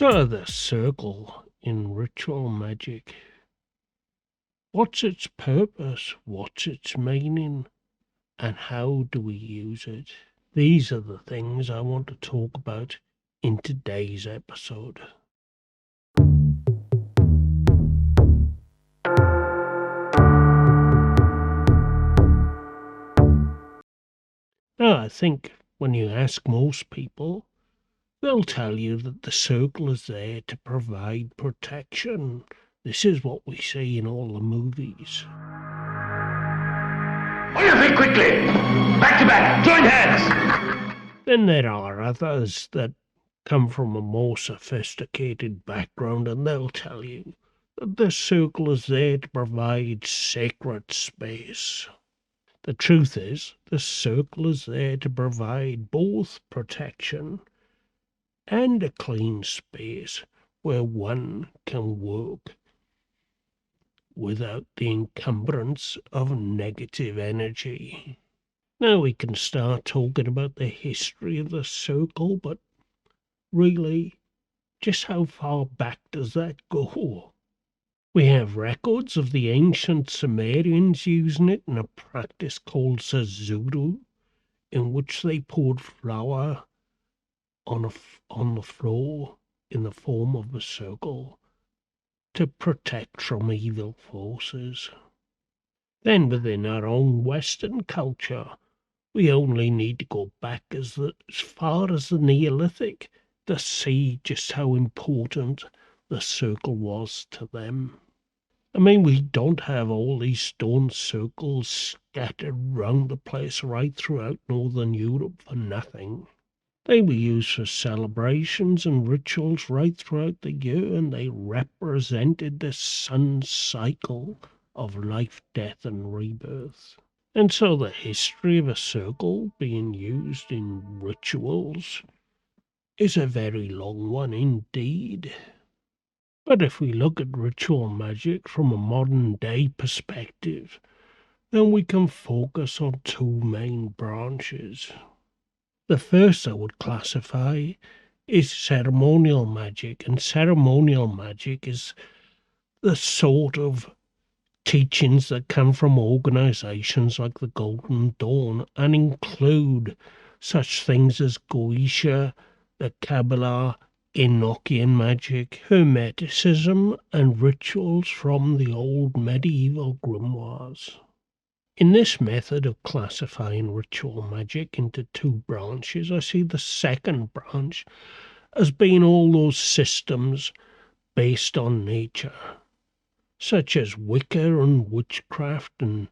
So the circle in ritual magic. What's its purpose? What's its meaning? And how do we use it? These are the things I want to talk about in today's episode. Now, I think when you ask most people, they'll tell you that the circle is there to provide protection. This is what we see in all the movies. On your feet quickly! Back to back! Join hands! Then there are others that come from a more sophisticated background, and they'll tell you that the circle is there to provide sacred space. The truth is, the circle is there to provide both protection and a clean space where one can work without the encumbrance of negative energy. Now we can start talking about the history of the circle, but really, just how far back does that go? We have records of the ancient Sumerians using it in a practice called Suzudu, in which they poured flour on the floor in the form of a circle to protect from evil forces. Then within our own Western culture, we only need to go back as far as the Neolithic to see just how important the circle was to them. I mean, we don't have all these stone circles scattered round the place right throughout Northern Europe for nothing. They were used for celebrations and rituals right throughout the year, and they represented the sun's cycle of life, death, and rebirth. And so the history of a circle being used in rituals is a very long one indeed. But if we look at ritual magic from a modern day perspective, then we can focus on two main branches. The first I would classify is ceremonial magic, and ceremonial magic is the sort of teachings that come from organizations like the Golden Dawn and include such things as Goetia, the Kabbalah, Enochian magic, Hermeticism, and rituals from the old medieval grimoires. In this method of classifying ritual magic into two branches, I see the second branch as being all those systems based on nature, such as Wicca and Witchcraft and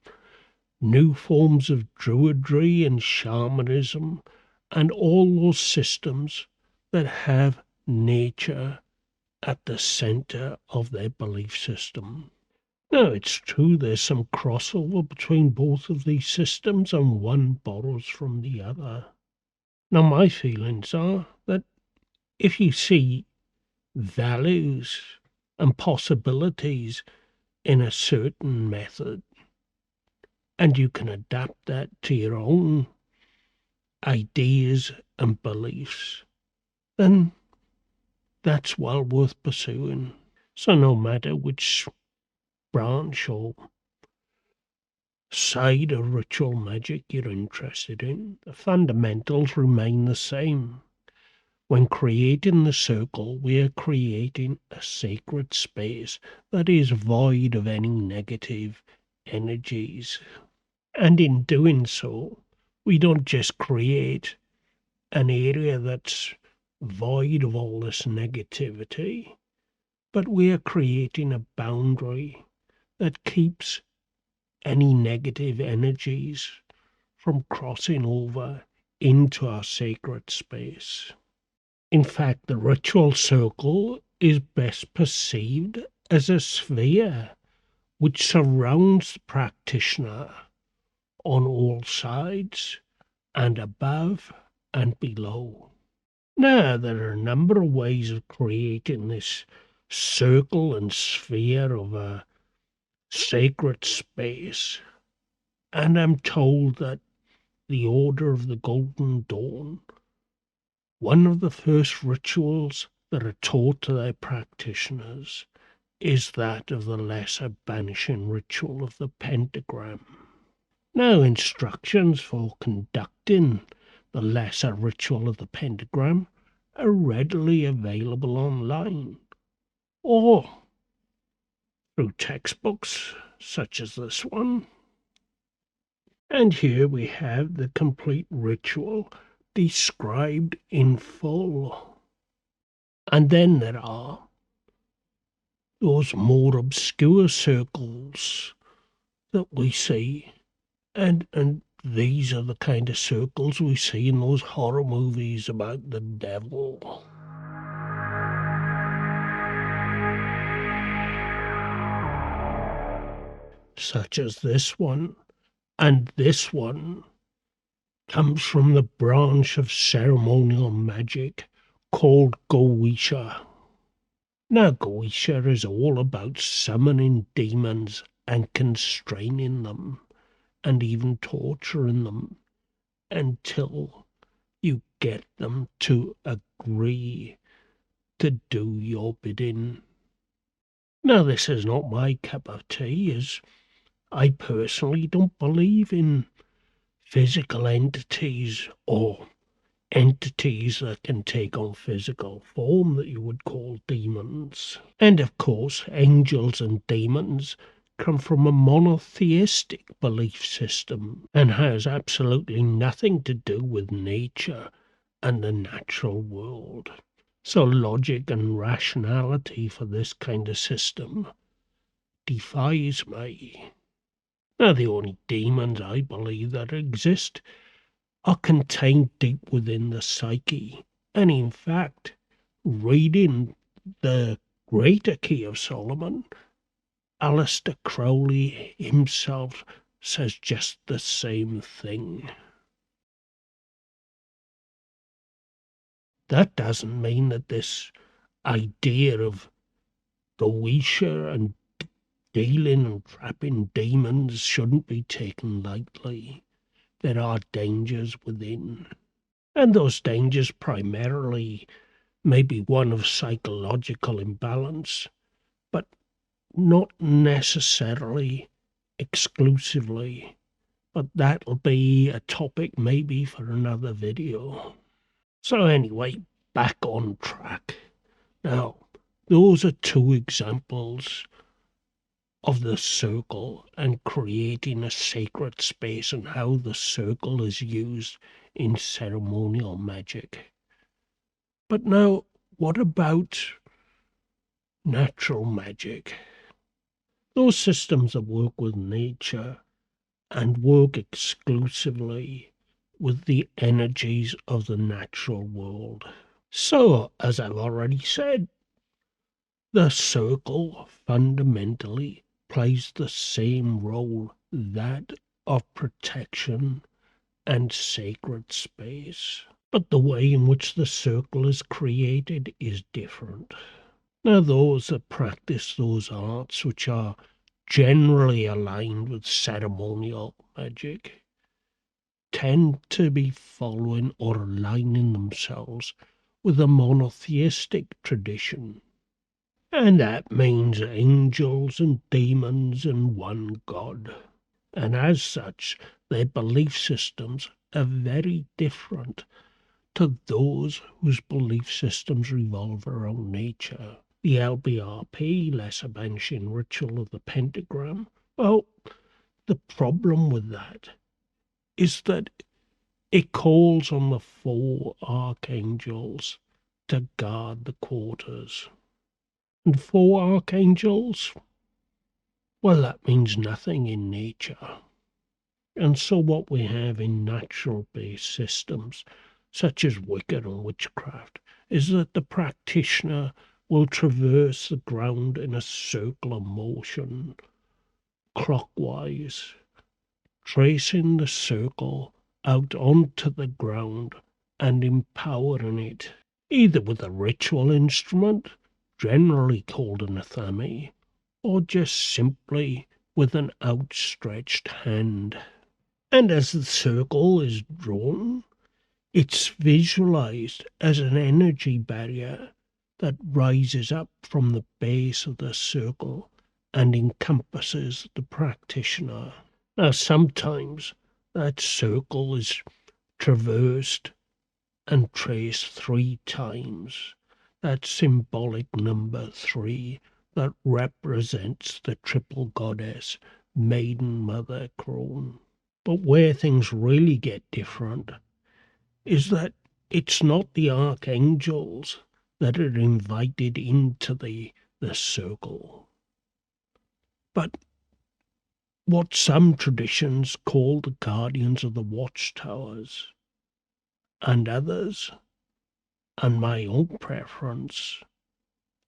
new forms of Druidry and Shamanism, and all those systems that have nature at the center of their belief system. Now, it's true there's some crossover between both of these systems and one borrows from the other. Now, my feelings are that if you see values and possibilities in a certain method, and you can adapt that to your own ideas and beliefs, then that's well worth pursuing. So no matter which branch or side of ritual magic you're interested in, the fundamentals remain the same. When creating the circle, we are creating a sacred space that is void of any negative energies. And in doing so, we don't just create an area that's void of all this negativity, but we are creating a boundary that keeps any negative energies from crossing over into our sacred space. In fact, the ritual circle is best perceived as a sphere which surrounds the practitioner on all sides and above and below. Now, there are a number of ways of creating this circle and sphere of a sacred space, and I'm told that the Order of the Golden Dawn, one of the first rituals that are taught to their practitioners is that of the lesser banishing ritual of the pentagram. Now, instructions for conducting the lesser ritual of the pentagram are readily available online or through textbooks such as this one. And here we have the complete ritual described in full. And then there are those more obscure circles that we see, and these are the kind of circles we see in those horror movies about the devil. Such as this one, and this one comes from the branch of ceremonial magic called Goetia. Now, Goetia is all about summoning demons and constraining them, and even torturing them until you get them to agree to do your bidding. Now, this is not my cup of tea, as I personally don't believe in physical entities or entities that can take on physical form that you would call demons. And of course, angels and demons come from a monotheistic belief system and has absolutely nothing to do with nature and the natural world. So logic and rationality for this kind of system defies me. Now, the only demons I believe that exist are contained deep within the psyche. And in fact, reading the Greater Key of Solomon, Aleister Crowley himself says just the same thing. That doesn't mean that this idea of Goetia and dealing and trapping demons shouldn't be taken lightly. There are dangers within. And those dangers primarily may be one of psychological imbalance, but not necessarily exclusively. But that'll be a topic maybe for another video. So anyway, back on track. Now, those are two examples of the circle and creating a sacred space and how the circle is used in ceremonial magic. But now, what about natural magic? Those systems that work with nature and work exclusively with the energies of the natural world. So, as I've already said, the circle fundamentally plays the same role, that of protection and sacred space. But the way in which the circle is created is different. Now, those that practice those arts which are generally aligned with ceremonial magic tend to be following or aligning themselves with a monotheistic tradition. And that means angels and demons and one God. And as such, their belief systems are very different to those whose belief systems revolve around nature. The LBRP, Lesser Banishing Ritual of the Pentagram, well, the problem with that is that it calls on the 4 archangels to guard the quarters. And 4 archangels? Well, that means nothing in nature. And so what we have in natural-based systems, such as Wicca and Witchcraft, is that the practitioner will traverse the ground in a circular motion, clockwise, tracing the circle out onto the ground and empowering it, either with a ritual instrument, generally called an athame, or just simply with an outstretched hand. And as the circle is drawn, it's visualized as an energy barrier that rises up from the base of the circle and encompasses the practitioner. Now, sometimes that circle is traversed and traced 3 times. That symbolic number 3 that represents the triple goddess, Maiden Mother Crone. But where things really get different is that it's not the archangels that are invited into the circle, but what some traditions call the guardians of the watchtowers, and others, and my own preference,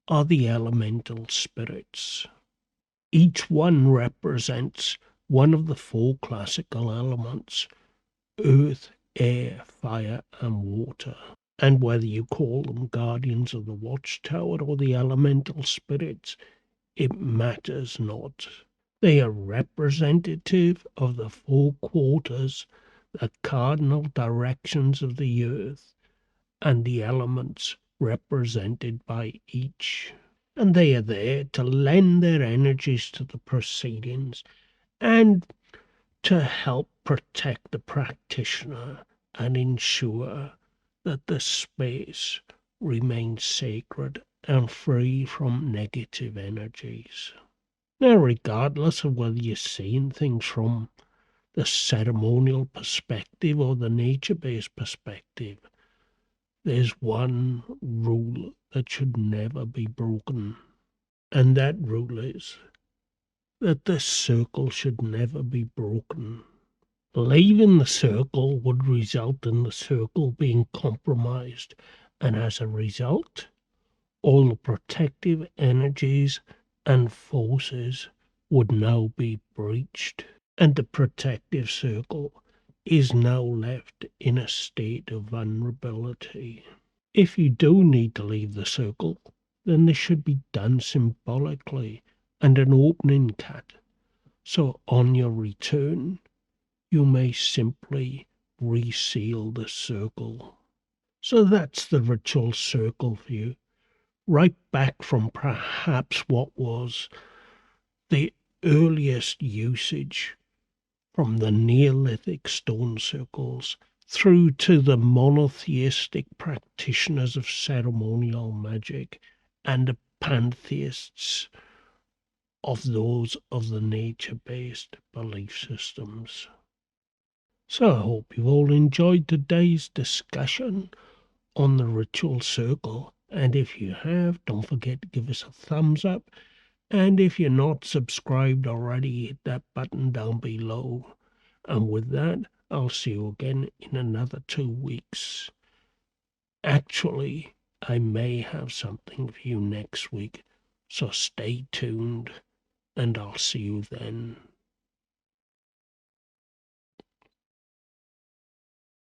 are the elemental spirits. Each one represents one of the 4 classical elements: earth, air, fire, and water. And whether you call them guardians of the watchtower or the elemental spirits, it matters not. They are representative of the 4 quarters, the cardinal directions of the earth, and the elements represented by each. And they are there to lend their energies to the proceedings and to help protect the practitioner and ensure that the space remains sacred and free from negative energies. Now, regardless of whether you're seeing things from the ceremonial perspective or the nature-based perspective, there's one rule that should never be broken. And that rule is that the circle should never be broken. Leaving the circle would result in the circle being compromised, and as a result, all the protective energies and forces would now be breached, and the protective circle is now left in a state of vulnerability. If you do need to leave the circle, then this should be done symbolically and an opening cut, so on your return you may simply reseal the circle. So that's the ritual circle for you, right back from perhaps what was the earliest usage from the Neolithic stone circles through to the monotheistic practitioners of ceremonial magic and the pantheists of those of the nature-based belief systems. So I hope you've all enjoyed today's discussion on the ritual circle, and if you have, don't forget to give us a thumbs up, and if you're not subscribed already, hit that button down below. And with that, I'll see you again in another 2 weeks. Actually, I may have something for you next week, so stay tuned, and I'll see you then.